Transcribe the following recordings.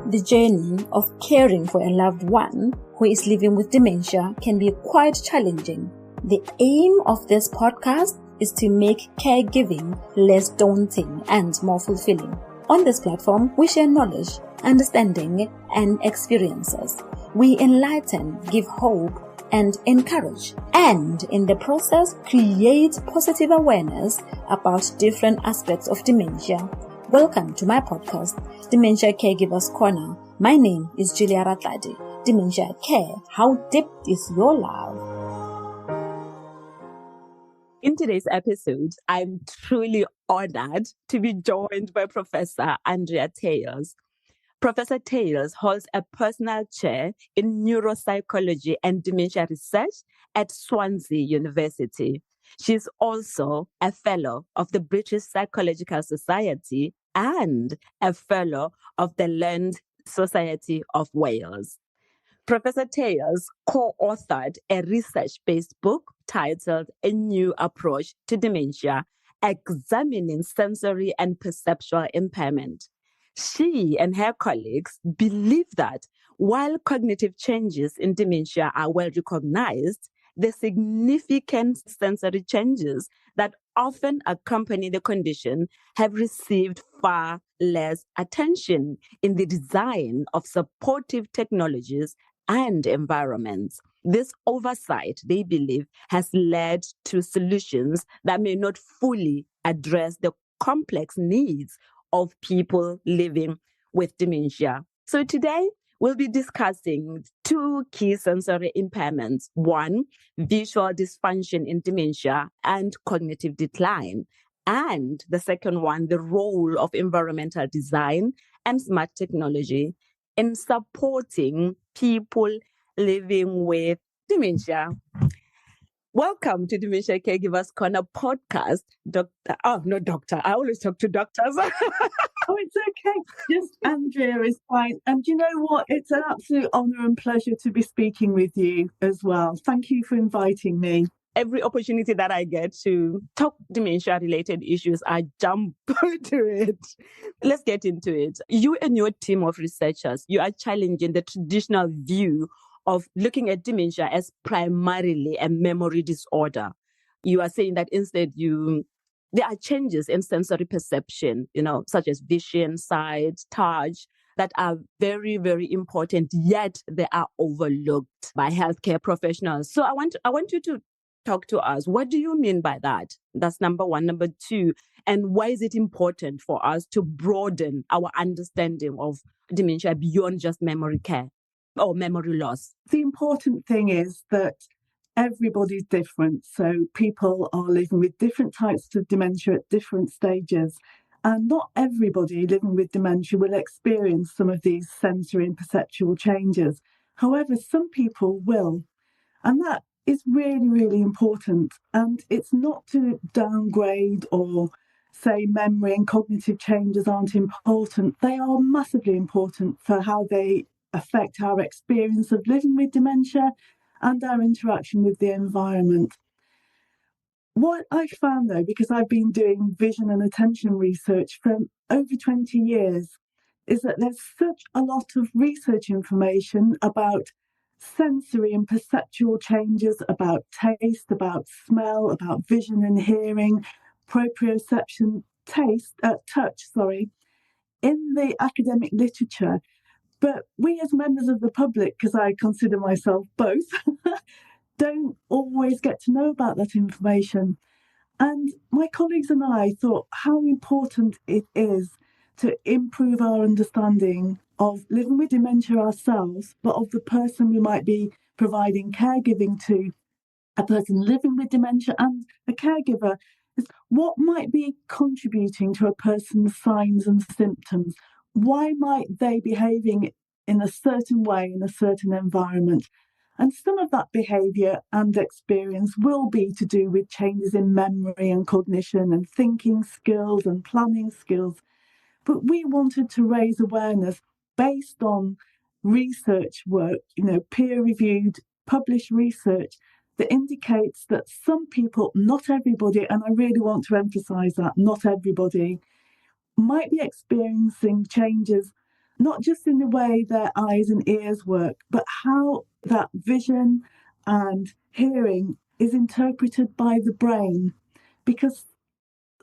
The journey of caring for a loved one who is living with dementia can be quite challenging. The aim of this podcast is to make caregiving less daunting and more fulfilling. On this platform, we share knowledge, understanding, and experiences. We enlighten, give hope, and encourage, and in the process, create positive awareness about different aspects of dementia. Welcome to my podcast, Dementia Caregivers Corner. My name is Julia Ratladi. Dementia Care, how deep is your love? In today's episode, I'm truly honored to be joined by Professor Andrea Tales. Professor Tales holds a personal chair in neuropsychology and dementia research at Swansea University. She's also a fellow of the British Psychological Society and a fellow of the Learned Society of Wales. Professor Tales co-authored a research-based book titled A New Approach to Dementia, examining sensory and perceptual impairment. She and her colleagues believe that while cognitive changes in dementia are well recognized, the significant sensory changes that often accompany the condition have received far less attention in the design of supportive technologies and environments. This oversight, they believe, has led to solutions that may not fully address the complex needs of people living with dementia. So today, we'll be discussing two key sensory impairments. One, visual dysfunction in dementia and cognitive decline. And the second one, the role of environmental design and smart technology in supporting people living with dementia. Welcome to Dementia Caregivers Corner podcast, Doctor. I always talk to doctors. Oh, it's okay. Just Andrea is fine. And you know what? It's an absolute honour and pleasure to be speaking with you as well. Thank you for inviting me. Every opportunity that I get to talk dementia-related issues, I jump into it. Let's get into it. You and your team of researchers, you are challenging the traditional view of looking at dementia as primarily a memory disorder. You are saying that instead there are changes in sensory perception, such as vision, sight, touch, that are very, very important, yet they are overlooked by healthcare professionals. So I want you to talk to us. What do you mean by that? That's number one. Number two, and why is it important for us to broaden our understanding of dementia beyond just memory care or memory loss? The important thing is that everybody's different. So people are living with different types of dementia at different stages. And not everybody living with dementia will experience some of these sensory and perceptual changes. However, some people will. And that is really, really important. And it's not to downgrade or say memory and cognitive changes aren't important. They are massively important for how they affect our experience of living with dementia and our interaction with the environment. What I found, though, because I've been doing vision and attention research for over 20 years, is that there's such a lot of research information about sensory and perceptual changes, about taste, about smell, about vision and hearing, proprioception, touch, in the academic literature. But we as members of the public, because I consider myself both, don't always get to know about that information. And my colleagues and I thought how important it is to improve our understanding of living with dementia ourselves, but of the person we might be providing caregiving to, a person living with dementia and a caregiver, is what might be contributing to a person's signs and symptoms. Why might they be behaving in a certain way in a certain environment? And some of that behaviour and experience will be to do with changes in memory and cognition and thinking skills and planning skills. But we wanted to raise awareness based on research work, peer-reviewed, published research that indicates that some people, not everybody, and I really want to emphasise that, not everybody, might be experiencing changes not just in the way their eyes and ears work, but how that vision and hearing is interpreted by the brain. Because,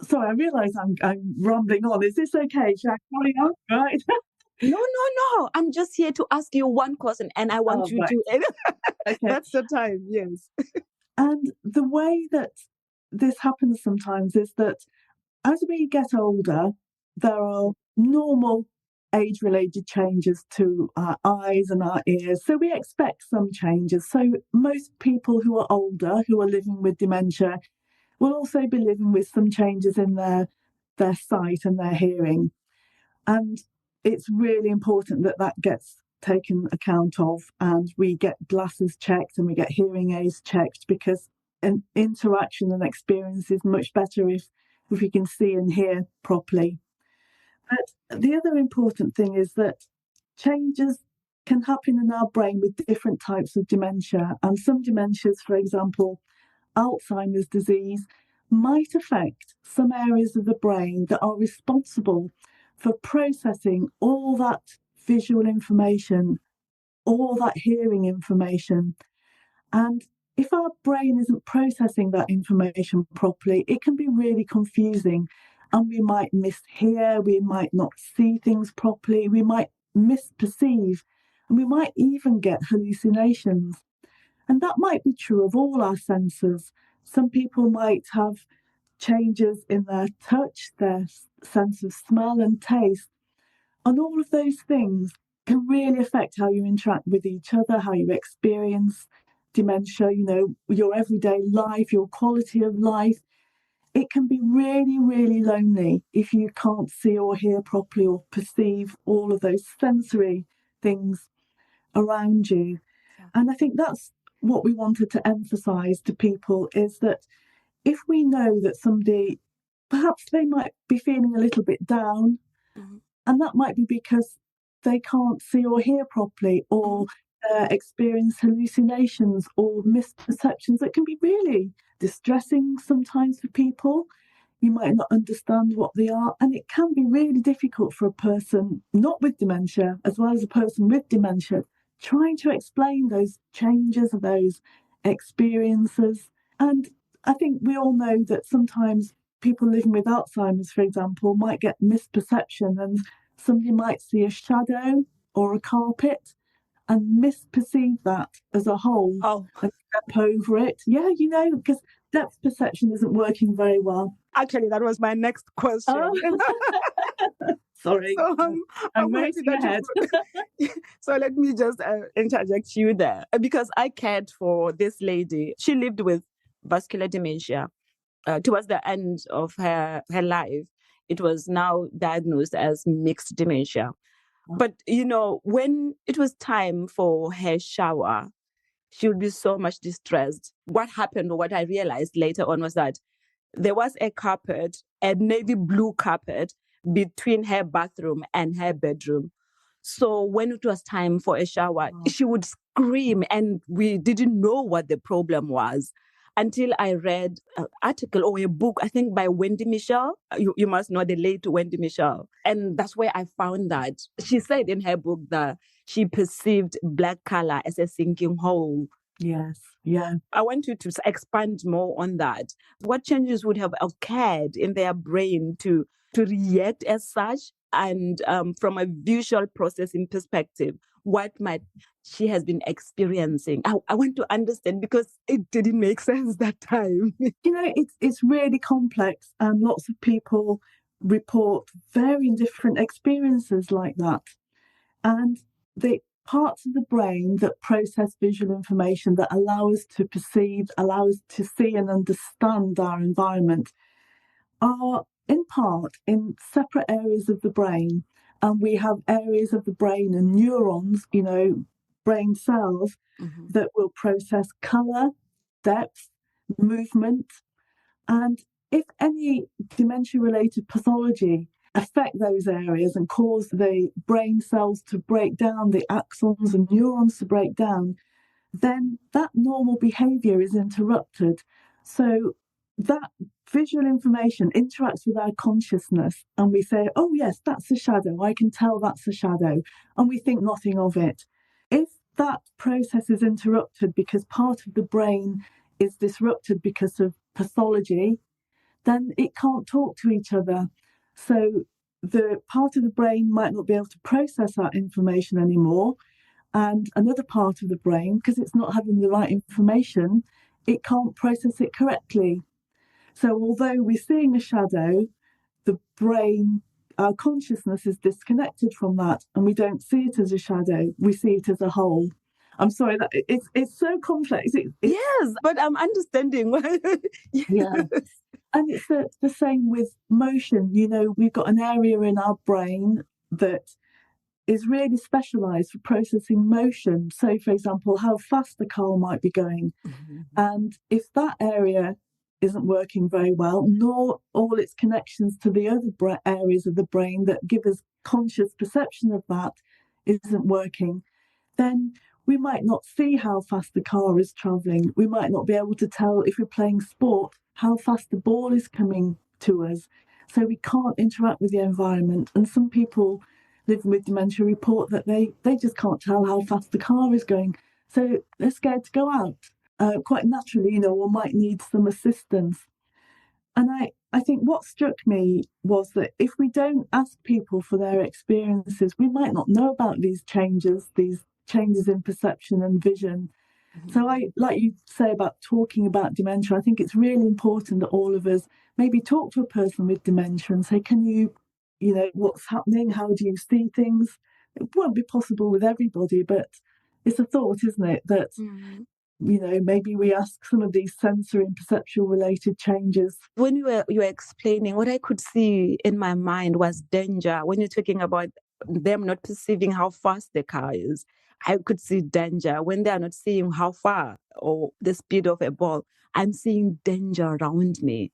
sorry, I realise I'm rambling on. Is this okay? Shall I carry on? Right. No. I'm just here to ask you one question, and I want you right. to. Okay. That's the time, yes. And the way that this happens sometimes is that as we get older, there are normal age-related changes to our eyes and our ears. So we expect some changes. So most people who are older, who are living with dementia, will also be living with some changes in their sight and their hearing. And it's really important that that gets taken account of, and we get glasses checked and we get hearing aids checked, because an interaction and experience is much better if we can see and hear properly. But the other important thing is that changes can happen in our brain with different types of dementia. And some dementias, for example, Alzheimer's disease, might affect some areas of the brain that are responsible for processing all that visual information, all that hearing information. And if our brain isn't processing that information properly, it can be really confusing. And we might mishear, we might not see things properly, we might misperceive, and we might even get hallucinations. And that might be true of all our senses. Some people might have changes in their touch, their sense of smell and taste. And all of those things can really affect how you interact with each other, how you experience dementia, your everyday life, your quality of life. It can be really, really lonely if you can't see or hear properly or perceive all of those sensory things around you. Yeah. And I think that's what we wanted to emphasize to people, is that if we know that somebody, perhaps they might be feeling a little bit down, and that might be because they can't see or hear properly, or experience hallucinations or misperceptions that can be really distressing sometimes for people. You might not understand what they are, and it can be really difficult for a person not with dementia, as well as a person with dementia, trying to explain those changes, those experiences. And I think we all know that sometimes people living with Alzheimer's, for example, might get misperception, and somebody might see a shadow or a carpet and misperceive that as a whole and step over it. Yeah, because depth perception isn't working very well. Actually, that was my next question. Sorry. So, I'm racing ahead. So let me just interject you there, because I cared for this lady. She lived with vascular dementia. Towards the end of her life, it was now diagnosed as mixed dementia. But, when it was time for her shower, she would be so much distressed. What happened, or what I realized later on, was that there was a carpet, a navy blue carpet, between her bathroom and her bedroom. So when it was time for a shower, she would scream, and we didn't know what the problem was until I read an article or a book, I think by Wendy Michel. You must know the late Wendy Michel. And that's where I found that. She said in her book that she perceived black color as a sinking hole. Yes, yeah. I want you to expand more on that. What changes would have occurred in their brain to react as such? And from a visual processing perspective, what might she has been experiencing? I want to understand, because it didn't make sense that time. It's really complex, and lots of people report very different experiences like that. And the parts of the brain that process visual information, that allow us to perceive, allow us to see and understand our environment, are in part in separate areas of the brain. And we have areas of the brain and neurons, brain cells, that will process colour, depth, movement. And if any dementia-related pathology affect those areas and cause the brain cells to break down, the axons and neurons to break down, then that normal behaviour is interrupted. So that visual information interacts with our consciousness and we say, oh yes, that's a shadow, I can tell that's a shadow, and we think nothing of it. If that process is interrupted because part of the brain is disrupted because of pathology, then it can't talk to each other. So the part of the brain might not be able to process that information anymore, and another part of the brain, because it's not having the right information, it can't process it correctly. So although we're seeing a shadow, the brain, our consciousness is disconnected from that, and we don't see it as a shadow, we see it as a whole. I'm sorry, that it's so complex. Yes, but I'm understanding. Yeah. And it's the same with motion. You know, we've got an area in our brain that is really specialised for processing motion. So, for example, how fast the car might be going. Mm-hmm. And if that area isn't working very well, nor all its connections to the other areas of the brain that give us conscious perception of that isn't working, then we might not see how fast the car is travelling. We might not be able to tell, if we're playing sport, how fast the ball is coming to us. So we can't interact with the environment. And some people living with dementia report that they just can't tell how fast the car is going. So they're scared to go out. Quite naturally, you know, or might need some assistance. And I think what struck me was that if we don't ask people for their experiences, we might not know about these changes in perception and vision. Mm-hmm. So I, like you say about talking about dementia, I think it's really important that all of us maybe talk to a person with dementia and say, can you know, what's happening? How do you see things? It won't be possible with everybody, but it's a thought, isn't it? That, you know, maybe we ask some of these sensory and perceptual related changes. When you were explaining, what I could see in my mind was danger. When you're talking about them not perceiving how fast the car is, I could see danger. When they are not seeing how far or the speed of a ball, I'm seeing danger around me.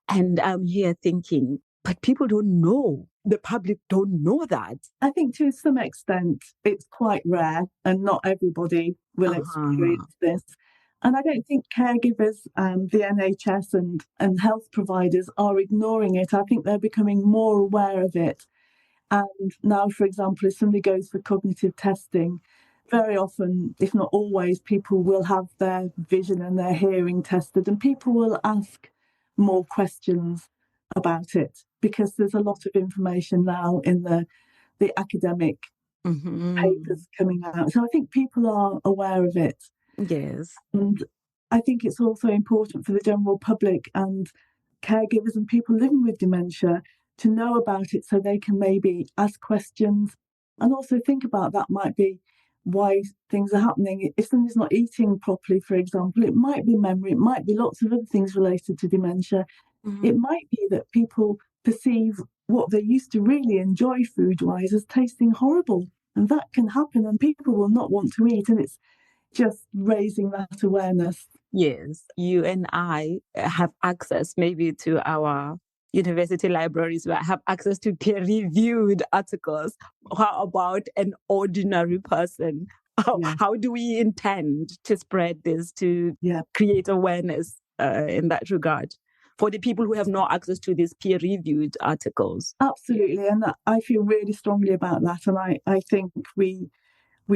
And I'm here thinking, but people don't know. The public don't know that. I think to some extent it's quite rare and not everybody will experience this. And I don't think caregivers and the NHS and health providers are ignoring it. I think they're becoming more aware of it. And now, for example, if somebody goes for cognitive testing, very often, if not always, people will have their vision and their hearing tested, and people will ask more questions about it because there's a lot of information now in the academic papers coming out. So I think people are aware of it. Yes. And I think it's also important for the general public and caregivers and people living with dementia to know about it so they can maybe ask questions and also think about that might be why things are happening. If somebody's not eating properly, for example, it might be memory, it might be lots of other things related to dementia. It might be that people perceive what they used to really enjoy food-wise as tasting horrible. And that can happen and people will not want to eat. And it's just raising that awareness. Yes, you and I have access maybe to our university libraries where I have access to peer-reviewed articles. How about an ordinary person? How do we intend to spread this, to create awareness in that regard for the people who have no access to these peer-reviewed articles? Absolutely. And I feel really strongly about that. And I think we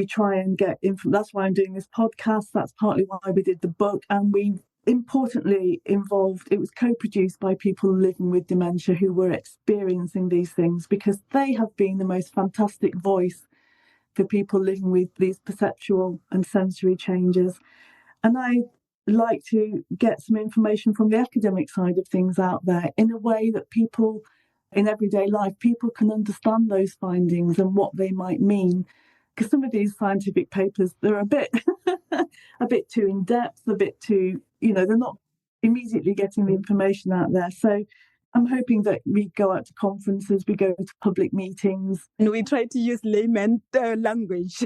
try and get info. That's why I'm doing this podcast. That's partly why we did the book. And we importantly involved, it was co-produced by people living with dementia who were experiencing these things, because they have been the most fantastic voice for people living with these perceptual and sensory changes. And I like to get some information from the academic side of things out there in a way that people in everyday life, people can understand those findings and what they might mean. Because some of these scientific papers, they're a bit too in-depth, a bit too, they're not immediately getting the information out there. So I'm hoping that we go out to conferences, we go to public meetings. And we try to use layman language.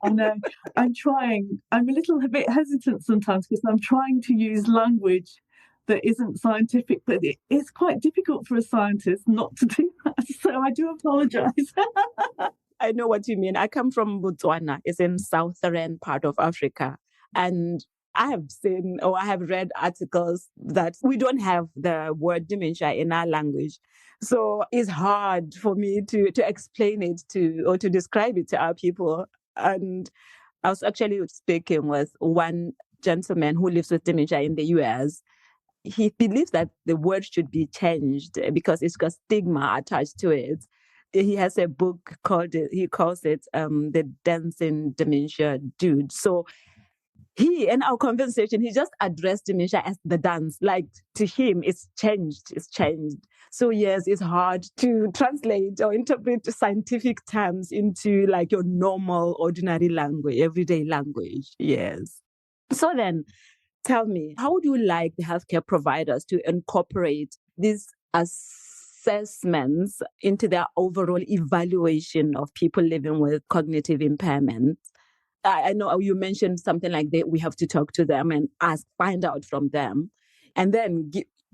I know. I'm trying. I'm a little bit hesitant sometimes because I'm trying to use language that isn't scientific, but it's quite difficult for a scientist not to do that. So I do apologise. I know what you mean. I come from Botswana. It's in southern part of Africa. And I have seen or I have read articles that we don't have the word dementia in our language. So it's hard for me to explain it or to describe it to our people. And I was actually speaking with one gentleman who lives with dementia in the US. He believes that the word should be changed because it's got stigma attached to it. He has a book he calls it The Dancing Dementia Dude. So he, in our conversation, he just addressed dementia as the dance. Like, to him, it's changed. So yes, it's hard to translate or interpret scientific terms into like your normal, ordinary language, everyday language. Yes. So then, tell me, how would you like the healthcare providers to incorporate these assessments into their overall evaluation of people living with cognitive impairment? I know you mentioned something like that. We have to talk to them and find out from them. And then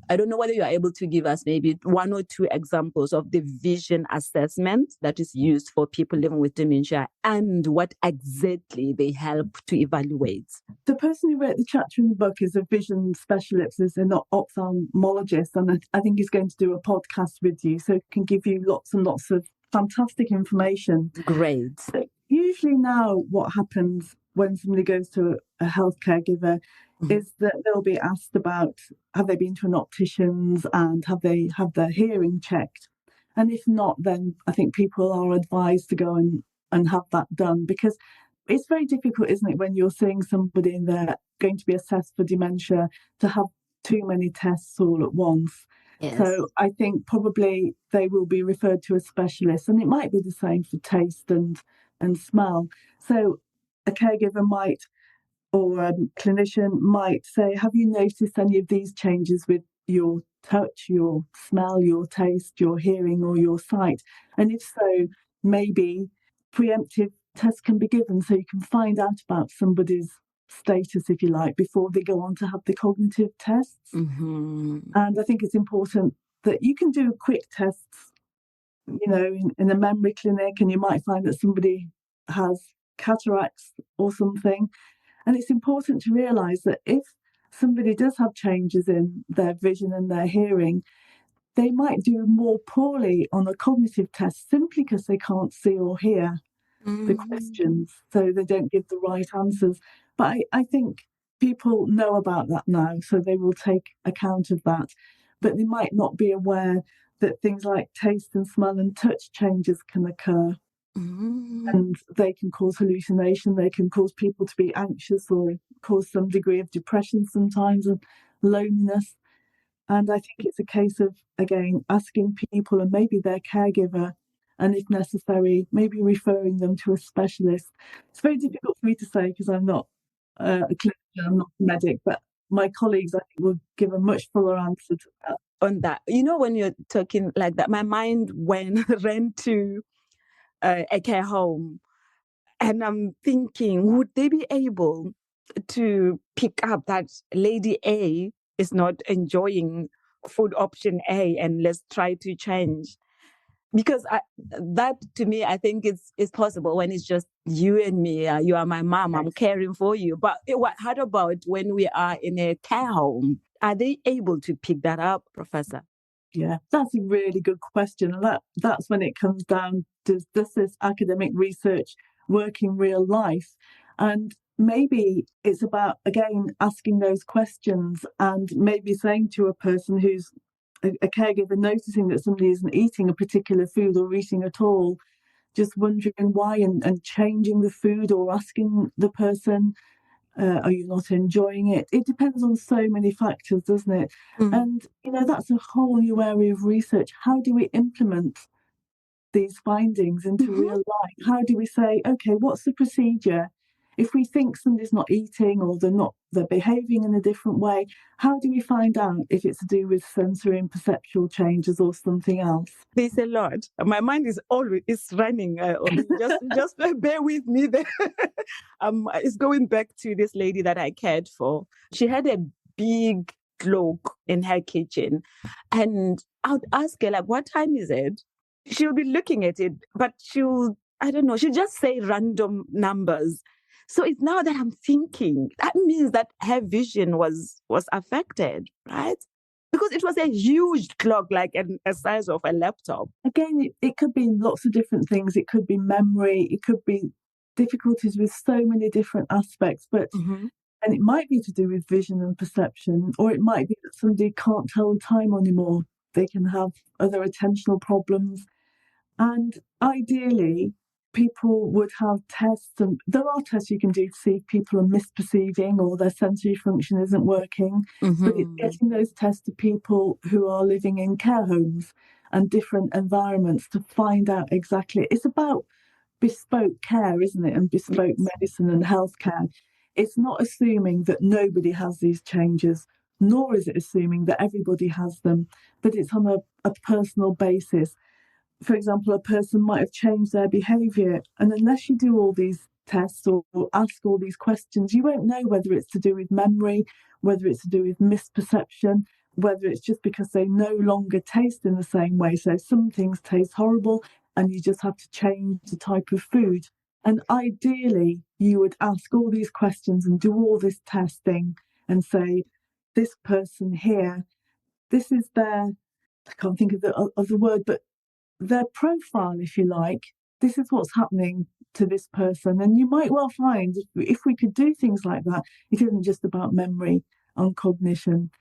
I don't know whether you are able to give us maybe one or two examples of the vision assessment that is used for people living with dementia and what exactly they help to evaluate. The person who wrote the chapter in the book is a vision specialist, is an ophthalmologist, and I think he's going to do a podcast with you, so it can give you lots and lots of fantastic information. Great. So usually now what happens when somebody goes to a health caregiver is that they'll be asked about, have they been to an optician's and have they had their hearing checked? And if not, then I think people are advised to go and have that done, because it's very difficult, isn't it, when you're seeing somebody and they're going to be assessed for dementia, to have too many tests all at once. Yes. So I think probably they will be referred to a specialist, and it might be the same for taste and smell. So a caregiver might, or a clinician might say, have you noticed any of these changes with your touch, your smell, your taste, your hearing, or your sight? And if so, maybe preemptive tests can be given so you can find out about somebody's status, if you like, before they go on to have the cognitive tests. Mm-hmm. And I think it's important that you can do quick tests, in a memory clinic, and you might find that somebody has cataracts or something. And it's important to realise that if somebody does have changes in their vision and their hearing, they might do more poorly on a cognitive test simply because they can't see or hear the questions, so they don't give the right answers. But I think people know about that now, so they will take account of that. But they might not be aware that things like taste and smell and touch changes can occur. And they can cause hallucination, they can cause people to be anxious or cause some degree of depression sometimes, and loneliness. And I think it's a case of, again, asking people and maybe their caregiver, and if necessary, maybe referring them to a specialist. It's very difficult for me to say because I'm not a clinician, I'm not a medic, but my colleagues, I think, will give a much fuller answer to that. On that, when you're talking like that, my mind ran to a care home, and I'm thinking, would they be able to pick up that Lady A is not enjoying food option A, and let's try to change? Because that, to me, I think it's possible when it's just you and me. You are my mom, I'm caring for you. But how about when we are in a care home? Are they able to pick that up, Professor? Yeah, that's a really good question. And that's when it comes down to, does this academic research work in real life? And maybe it's about, again, asking those questions and maybe saying to a person who's a caregiver, noticing that somebody isn't eating a particular food or eating at all, just wondering why and changing the food, or asking the person, are you not enjoying it? It depends on so many factors, doesn't it? And, that's a whole new area of research. How do we implement these findings into real life? How do we say, okay, what's the procedure? If we think somebody's not eating or they're behaving in a different way, how do we find out if it's to do with sensory and perceptual changes or something else? There's a lot. My mind is always running. Just bear with me there. It's going back to this lady that I cared for. She had a big clock in her kitchen, and I would ask her, like, what time is it? She'll be looking at it, but she'll just say random numbers. So it's now that I'm thinking, that means that her vision was affected, right? Because it was a huge clock, like a size of a laptop. Again, it could be lots of different things. It could be memory. It could be difficulties with so many different aspects. But and it might be to do with vision and perception, or it might be that somebody can't tell the time anymore. They can have other attentional problems. And ideally, people would have tests, and there are tests you can do to see if people are misperceiving or their sensory function isn't working. But it's getting those tests to people who are living in care homes and different environments to find out exactly. It's about bespoke care, isn't it? And bespoke medicine and healthcare. It's not assuming that nobody has these changes, nor is it assuming that everybody has them, but it's on a personal basis. For example, a person might have changed their behaviour, and unless you do all these tests or ask all these questions, you won't know whether it's to do with memory, whether it's to do with misperception, whether it's just because they no longer taste in the same way. So some things taste horrible and you just have to change the type of food. And ideally, you would ask all these questions and do all this testing and say, this person here, this is their, I can't think of the word, but their profile, if you like. This is what's happening to this person. And you might well find if we could do things like that, it isn't just about memory and cognition.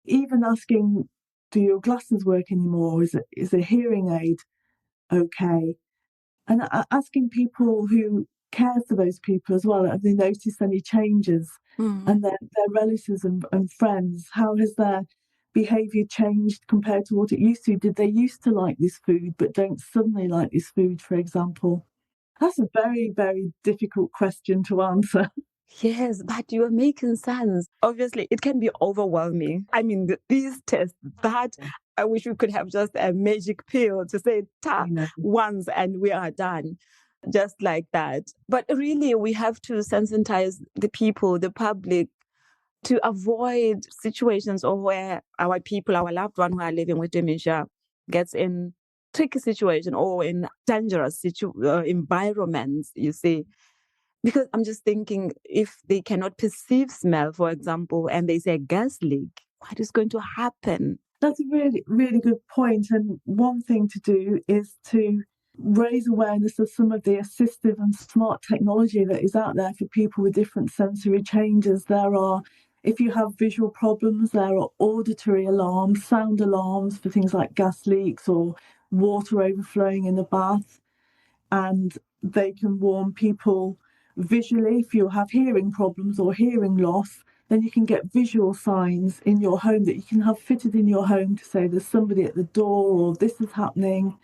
Even asking, do your glasses work anymore? Is a hearing aid okay? And asking people who care for those people as well, have they noticed any changes? And their relatives and friends, how has their behaviour changed compared to what it used to? Did they used to like this food but don't suddenly like this food, for example? That's a very, very difficult question to answer. Yes, but you are making sense. Obviously, it can be overwhelming. I mean, these tests, that I wish we could have just a magic pill to say tap once and we are done, just like that. But really, we have to sensitize the people, the public, to avoid situations or where our people, our loved one who are living with dementia gets in tricky situation or in dangerous environments, you see. Because I'm just thinking, if they cannot perceive smell, for example, and they say gas leak, what is going to happen? That's a really, really good point. And one thing to do is to raise awareness of some of the assistive and smart technology that is out there for people with different sensory changes. There are, if you have visual problems, there are auditory alarms, sound alarms for things like gas leaks or water overflowing in the bath. And they can warn people visually. If you have hearing problems or hearing loss, then you can get visual signs in your home that you can have fitted in your home to say there's somebody at the door or this is happening.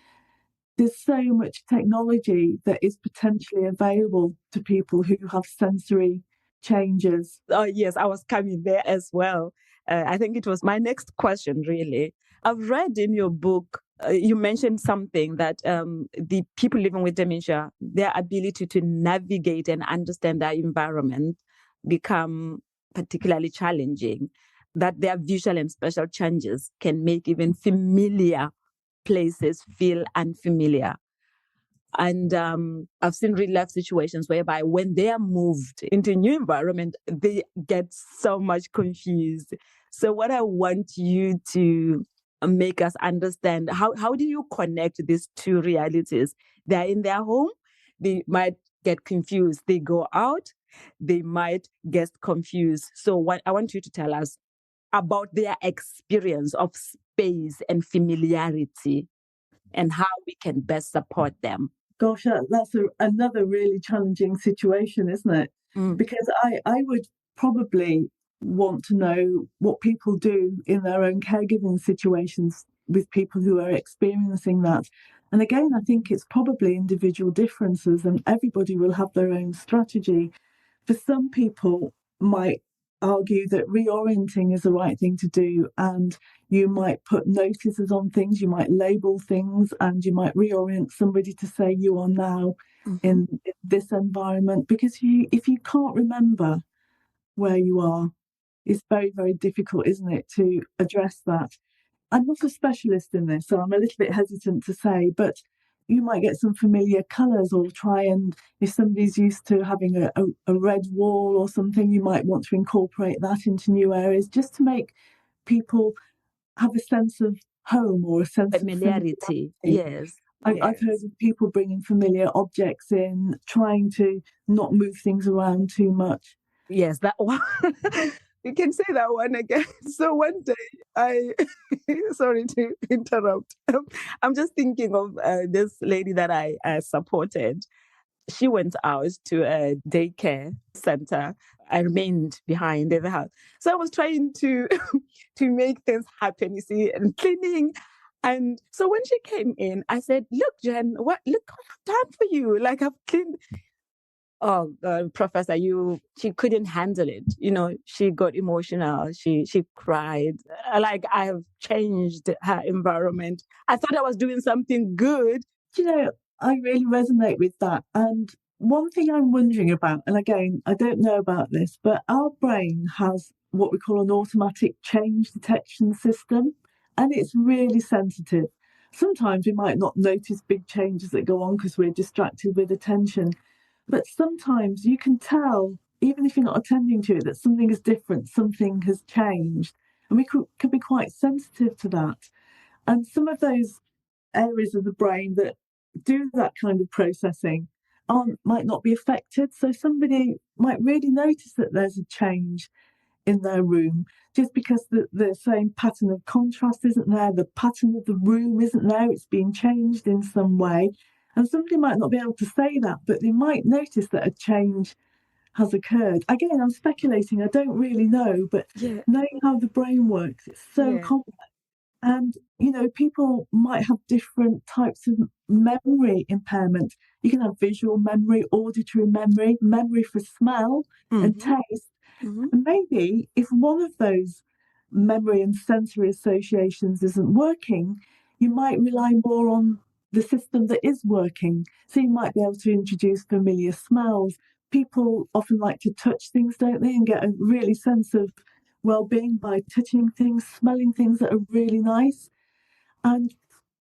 There's so much technology that is potentially available to people who have sensory changes. Oh, yes, I was coming there as well. I think it was my next question, really. I've read in your book, you mentioned something that the people living with dementia, their ability to navigate and understand their environment become particularly challenging, that their visual and spatial changes can make even familiar places feel unfamiliar. And I've seen real life situations whereby when they are moved into a new environment, they get so much confused. So what I want you to make us understand, how do you connect these two realities? They're in their home, they might get confused. They go out, they might get confused. So what I want you to tell us about their experience of space and familiarity and how we can best support them. Gosh, that's another really challenging situation, isn't it? Because I would probably want to know what people do in their own caregiving situations with people who are experiencing that. And again, I think it's probably individual differences and everybody will have their own strategy. For some people might argue that reorienting is the right thing to do, and you might put notices on things, you might label things, and you might reorient somebody to say you are now in this environment. Because if you can't remember where you are, it's very, very difficult, isn't it, to address that. I'm not a specialist in this, so I'm a little bit hesitant to say, but you might get some familiar colours, or try and, if somebody's used to having a red wall or something, you might want to incorporate that into new areas just to make people have a sense of home or a sense Familiarity. of familiarity. Yes. I've heard of people bringing familiar objects in, trying to not move things around too much. Yes, that one. You can say that one again. So one day, sorry to interrupt. I'm just thinking of this lady that I supported. She went out to a daycare center. I remained behind in the house. So I was trying to to make things happen, you see, and cleaning. And so when she came in, I said, "Look, Jen, look what I've done for you. Like, I've cleaned." Oh, Professor, she couldn't handle it. She got emotional. She cried. Like, I have changed her environment. I thought I was doing something good. I really resonate with that. And one thing I'm wondering about, and again, I don't know about this, but our brain has what we call an automatic change detection system, and it's really sensitive. Sometimes we might not notice big changes that go on because we're distracted with attention. But sometimes you can tell, even if you're not attending to it, that something is different, something has changed. And we can be quite sensitive to that. And some of those areas of the brain that do that kind of processing might not be affected. So somebody might really notice that there's a change in their room just because the same pattern of contrast isn't there, the pattern of the room isn't there, it's been changed in some way. And somebody might not be able to say that, but they might notice that a change has occurred. Again, I'm speculating, I don't really know, but knowing how the brain works, it's so complex. And, people might have different types of memory impairment. You can have visual memory, auditory memory, memory for smell and taste. And maybe if one of those memory and sensory associations isn't working, you might rely more on the system that is working. So you might be able to introduce familiar smells. People often like to touch things, don't they, and get a really sense of well-being by touching things, smelling things that are really nice. And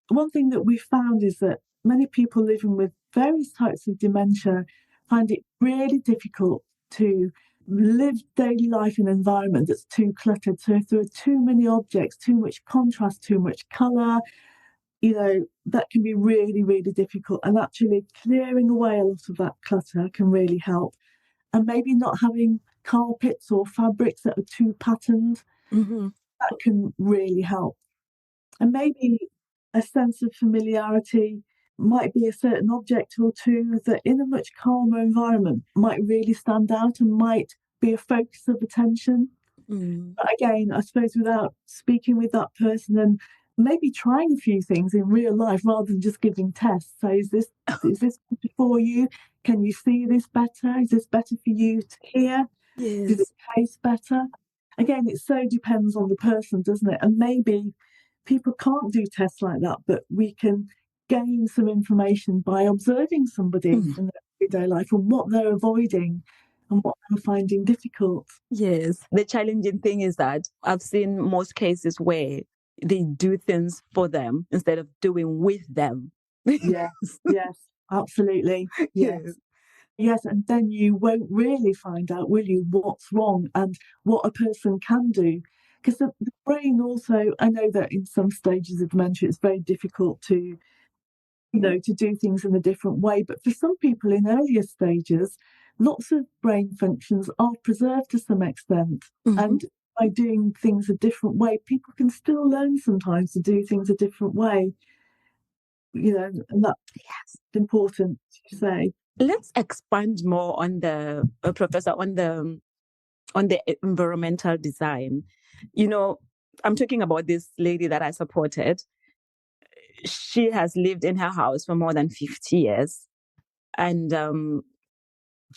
one thing that we found is that many people living with various types of dementia find it really difficult to live daily life in an environment that's too cluttered. So if there are too many objects, too much contrast, too much colour, that can be really, really difficult. And actually clearing away a lot of that clutter can really help. And maybe not having carpets or fabrics that are too patterned, that can really help. And maybe a sense of familiarity might be a certain object or two that in a much calmer environment might really stand out and might be a focus of attention. But again, I suppose without speaking with that person and maybe trying a few things in real life rather than just giving tests. So is this better for you? Can you see this better? Is this better for you to hear? Yes. Does it taste better? Again, it so depends on the person, doesn't it? And maybe people can't do tests like that, but we can gain some information by observing somebody in their everyday life and what they're avoiding and what they're finding difficult. Yes. The challenging thing is that I've seen most cases where they do things for them instead of doing with them. Yes, absolutely. Yes, and then you won't really find out, will you, what's wrong and what a person can do. Because the brain also, I know that in some stages of dementia, it's very difficult to do things in a different way. But for some people in earlier stages, lots of brain functions are preserved to some extent. And by doing things a different way, people can still learn sometimes to do things a different way. And that's important to say. Let's expand more on the Professor on the environmental design. I'm talking about this lady that I supported. She has lived in her house for more than 50 years, and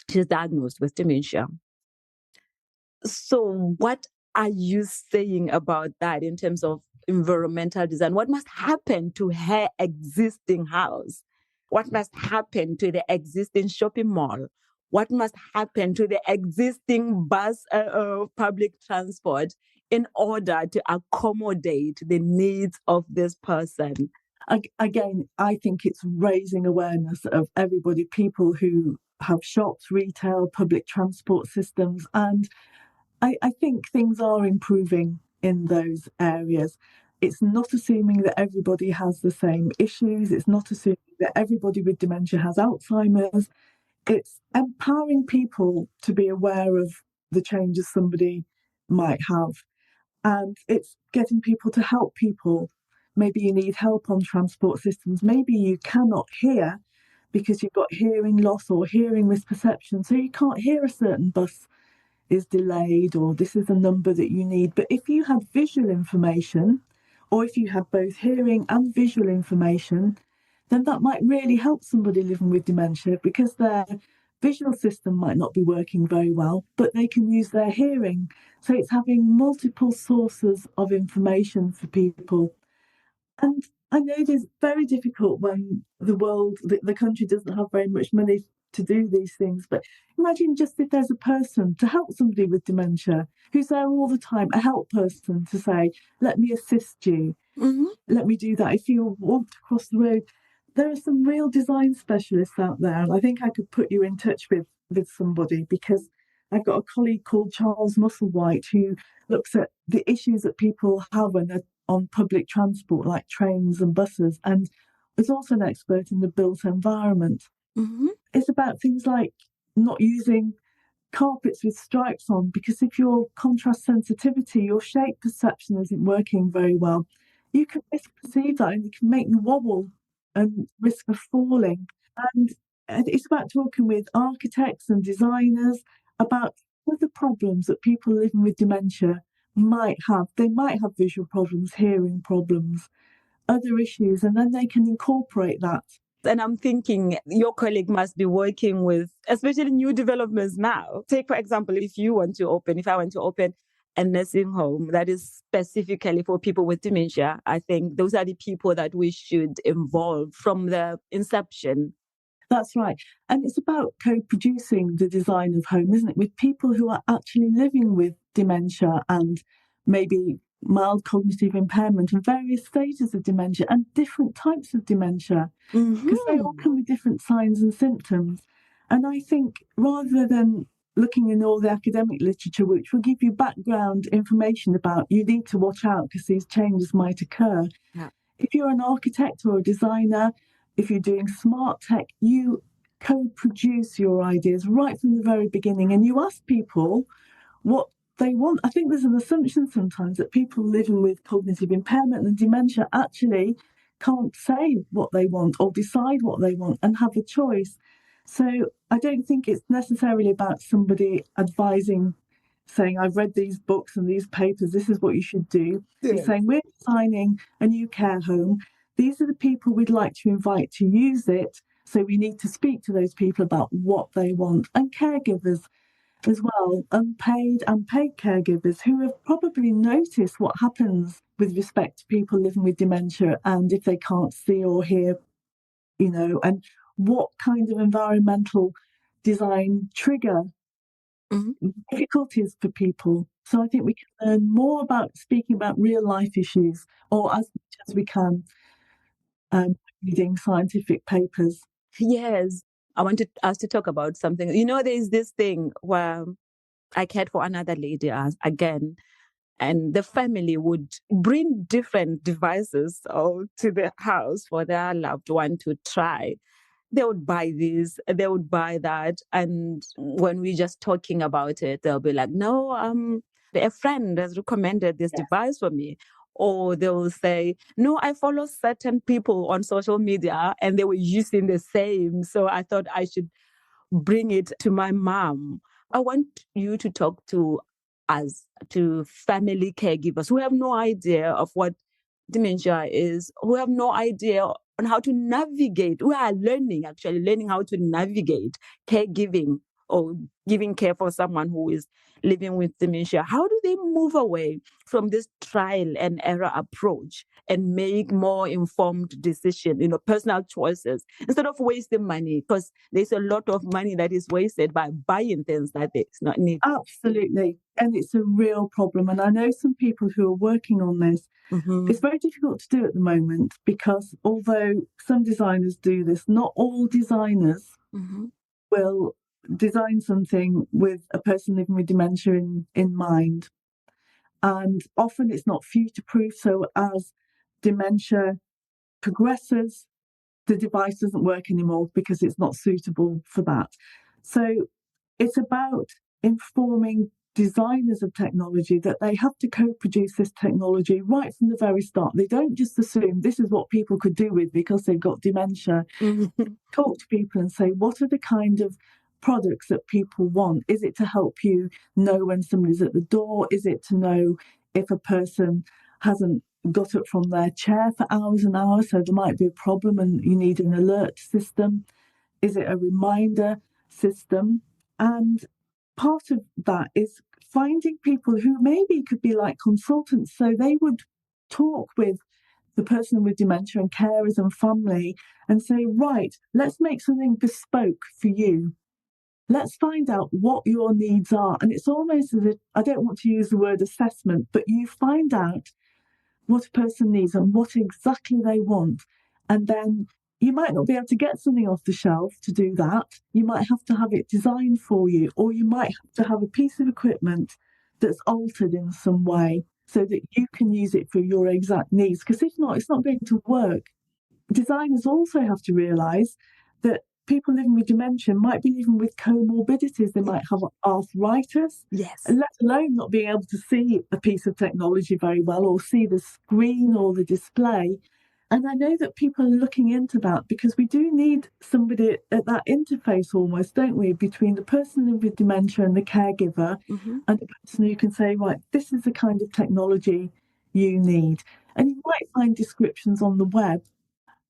she's diagnosed with dementia. So what are you saying about that in terms of environmental design? What must happen to her existing house? What must happen to the existing shopping mall? What must happen to the existing bus, public transport in order to accommodate the needs of this person? Again, I think it's raising awareness of everybody, people who have shops, retail, public transport systems, and I think things are improving in those areas. It's not assuming that everybody has the same issues. It's not assuming that everybody with dementia has Alzheimer's. It's empowering people to be aware of the changes somebody might have. And it's getting people to help people. Maybe you need help on transport systems. Maybe you cannot hear because you've got hearing loss or hearing misperception. So you can't hear a certain bus is delayed, or this is a number that you need. But if you had visual information, or if you had both hearing and visual information, then that might really help somebody living with dementia, because their visual system might not be working very well, but they can use their hearing. So it's having multiple sources of information for people. And I know it is very difficult when the country doesn't have very much money to do these things. But imagine just if there's a person to help somebody with dementia who's there all the time, a help person to say, let me assist you. Let me do that. If you want to cross the road, there are some real design specialists out there. And I think I could put you in touch with somebody, because I've got a colleague called Charles Musselwhite who looks at the issues that people have when they're on public transport, like trains and buses, and is also an expert in the built environment. It's about things like not using carpets with stripes on, because if your contrast sensitivity, your shape perception isn't working very well, you can misperceive that and it can make you wobble and risk of falling. And it's about talking with architects and designers about the problems that people living with dementia might have. They might have visual problems, hearing problems, other issues, and then they can incorporate that. And I'm thinking your colleague must be working with, especially new developments now. Take, for example, if I want to open a nursing home that is specifically for people with dementia, I think those are the people that we should involve from the inception. That's right. And it's about co-producing the design of home, isn't it, with people who are actually living with dementia and maybe mild cognitive impairment and various stages of dementia and different types of dementia, because they all come with different signs and symptoms. And I think rather than looking in all the academic literature, which will give you background information about you need to watch out because these changes might occur, if you're an architect or a designer, if you're doing smart tech, you co-produce your ideas right from the very beginning and you ask people what they want. I think there's an assumption sometimes that people living with cognitive impairment and dementia actually can't say what they want or decide what they want and have a choice. So I don't think it's necessarily about somebody advising, saying, I've read these books and these papers, this is what you should do. It's saying, we're designing a new care home. These are the people we'd like to invite to use it. So we need to speak to those people about what they want. And caregivers as well, unpaid and paid caregivers who have probably noticed what happens with respect to people living with dementia and if they can't see or hear, and what kind of environmental design trigger difficulties for people. So I think we can learn more about speaking about real life issues, or as much as we can, reading scientific papers. Yes. I wanted us to talk about something. There's this thing where I cared for another lady again, and the family would bring different devices to the house for their loved one to try. They would buy this, they would buy that. And when we're just talking about it, they'll be like, no, a friend has recommended this device for me. Or they will say, no, I follow certain people on social media and they were using the same. So I thought I should bring it to my mom. I want you to talk to us, to family caregivers who have no idea of what dementia is, who have no idea on how to navigate. We are learning how to navigate caregiving or giving care for someone who is living with dementia, how do they move away from this trial and error approach and make more informed decision, personal choices, instead of wasting money? Because there's a lot of money that is wasted by buying things that it's not needed. Absolutely. And it's a real problem. And I know some people who are working on this. Mm-hmm. It's very difficult to do at the moment because although some designers do this, not all designers will design something with a person living with dementia in mind. And often it's not future-proof. So as dementia progresses, the device doesn't work anymore because it's not suitable for that. So it's about informing designers of technology that they have to co-produce this technology right from the very start. They don't just assume this is what people could do with because they've got dementia. Talk to people and say, what are the kind of products that people want? Is it to help you know when somebody's at the door? Is it to know if a person hasn't got up from their chair for hours and hours, so there might be a problem and you need an alert system? Is it a reminder system? And part of that is finding people who maybe could be like consultants, so they would talk with the person with dementia and carers and family and say, right, let's make something bespoke for you. Let's find out what your needs are. And it's almost as if, I don't want to use the word assessment, but you find out what a person needs and what exactly they want. And then you might not be able to get something off the shelf to do that. You might have to have it designed for you, or you might have to have a piece of equipment that's altered in some way so that you can use it for your exact needs. Because if not, it's not going to work. Designers also have to realise that people living with dementia might be living with comorbidities. They might have arthritis, let alone not being able to see a piece of technology very well or see the screen or the display. And I know that people are looking into that because we do need somebody at that interface almost, don't we, between the person living with dementia and the caregiver and the person who can say, right, this is the kind of technology you need. And you might find descriptions on the web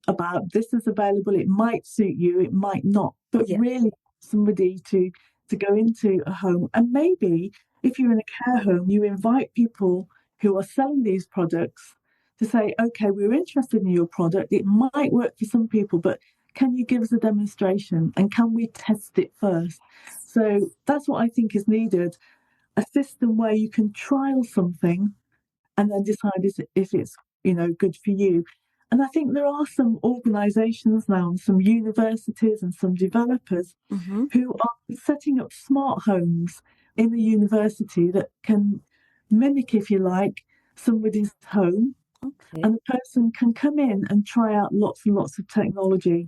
about this is available. It might suit you, it might not, but really somebody to go into a home. And maybe if you're in a care home, you invite people who are selling these products to say, okay, we're interested in your product. It might work for some people, but can you give us a demonstration and can we test it first? So that's what I think is needed, a system where you can trial something and then decide if it's good for you. And I think there are some organisations now and some universities and some developers who are setting up smart homes in the university that can mimic, if you like, somebody's home. Okay. And the person can come in and try out lots and lots of technology.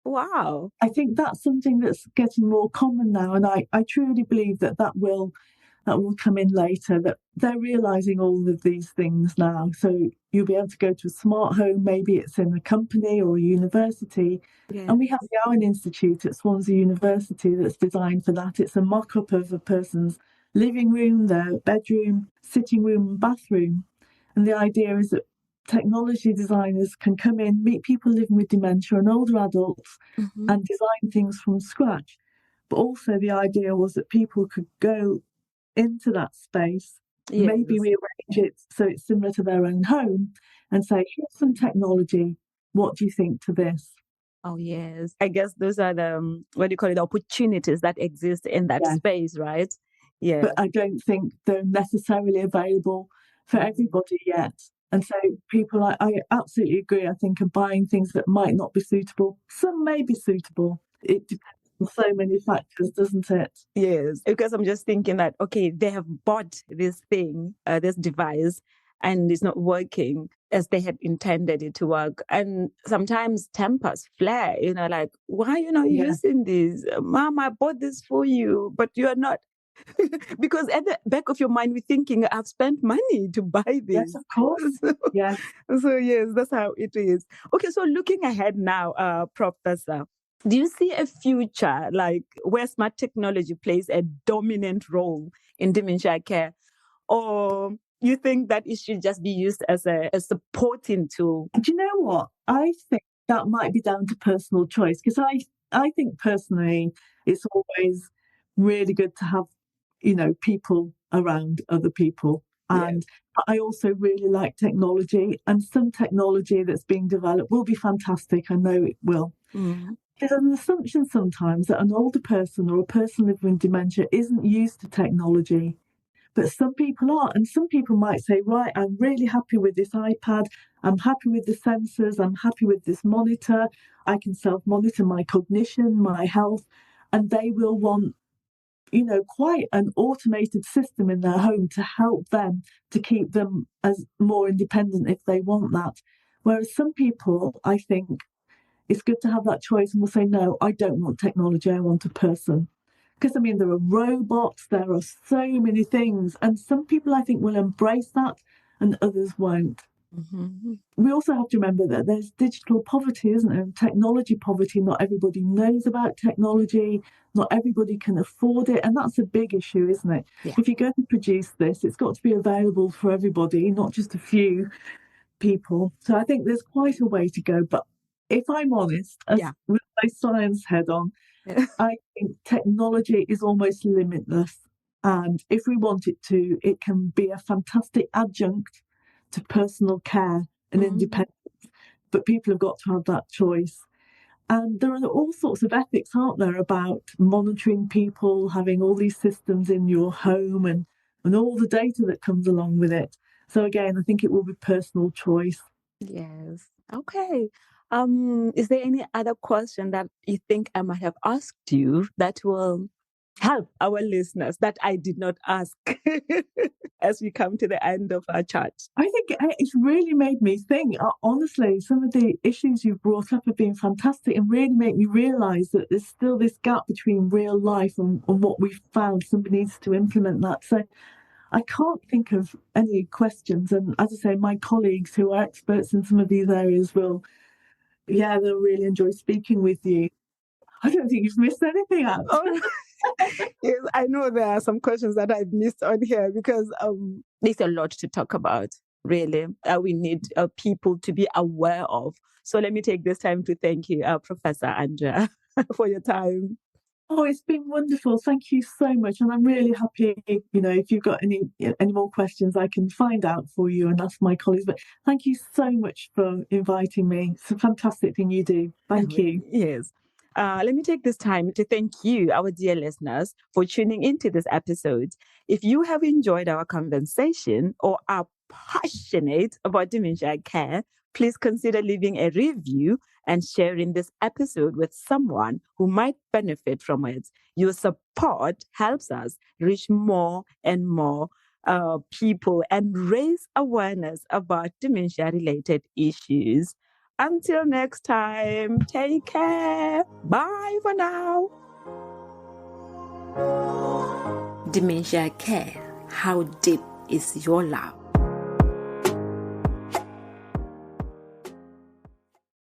Wow. I think that's something that's getting more common now. And I truly believe that will come in later, that they're realising all of these things now. So you'll be able to go to a smart home, maybe it's in a company or a university. Yeah. And we have the Owen Institute at Swansea University that's designed for that. It's a mock-up of a person's living room, their bedroom, sitting room, and bathroom. And the idea is that technology designers can come in, meet people living with dementia and older adults and design things from scratch. But also the idea was that people could go into that space, maybe rearrange it so it's similar to their own home and say, here's some technology, what do you think to this? Oh, yes. I guess those are the, opportunities that exist in that space, right? Yeah. But I don't think they're necessarily available for everybody yet. And so people, I absolutely agree, I think, are buying things that might not be suitable. Some may be suitable. It depends on so many factors, doesn't it? Yes, because I'm just thinking that, okay, they have bought this thing, this device, and it's not working as they had intended it to work. And sometimes tempers flare, like, why are you not using this? Mom, I bought this for you, but you are not. Because at the back of your mind, we're thinking, I've spent money to buy this. Yes, of course. Yes. So, yes, that's how it is. Okay, so looking ahead now, Professor, do you see a future like where smart technology plays a dominant role in dementia care? Or you think that it should just be used as a supporting tool? Do you know what? I think that might be down to personal choice, because I think personally it's always really good to have, people around other people. And I also really like technology, and some technology that's being developed will be fantastic. I know it will. There's an assumption sometimes that an older person or a person living with dementia isn't used to technology, but some people are. And some people might say, right, I'm really happy with this iPad. I'm happy with the sensors. I'm happy with this monitor. I can self-monitor my cognition, my health. And they will want, quite an automated system in their home to help them, to keep them as more independent if they want that. Whereas some people, I think, it's good to have that choice and will say, no, I don't want technology, I want a person. Because, there are robots, there are so many things. And some people, I think, will embrace that and others won't. We also have to remember that there's digital poverty, isn't there? Technology poverty. Not everybody knows about technology. Not everybody can afford it. And that's a big issue, isn't it? Yeah. If you're going to produce this, it's got to be available for everybody, not just a few people. So I think there's quite a way to go. But if I'm honest, with my science head on, I think technology is almost limitless. And if we want it to, it can be a fantastic adjunct to personal care and independence. But people have got to have that choice. And there are all sorts of ethics, aren't there, about monitoring people, having all these systems in your home and all the data that comes along with it. So again, I think it will be personal choice. Yes. Okay. Is there any other question that you think I might have asked you that will help our listeners that I did not ask as we come to the end of our chat? I think it's really made me think. Honestly, some of the issues you've brought up have been fantastic and really make me realise that there's still this gap between real life and what we've found. Somebody needs to implement that. So I can't think of any questions. And as I say, my colleagues who are experts in some of these areas they'll really enjoy speaking with you. I don't think you've missed anything out. Yes, I know there are some questions that I've missed on here because there's a lot to talk about, really. We need people to be aware of. So let me take this time to thank you, Professor Andrea, for your time. Oh, it's been wonderful. Thank you so much. And I'm really happy, if you've got any more questions, I can find out for you and ask my colleagues. But thank you so much for inviting me. It's a fantastic thing you do. Thank you. Yes. Let me take this time to thank you, our dear listeners, for tuning into this episode. If you have enjoyed our conversation or are passionate about dementia care, please consider leaving a review and sharing this episode with someone who might benefit from it. Your support helps us reach more and more people and raise awareness about dementia-related issues. Until next time, take care. Bye for now. Dementia care. How deep is your love?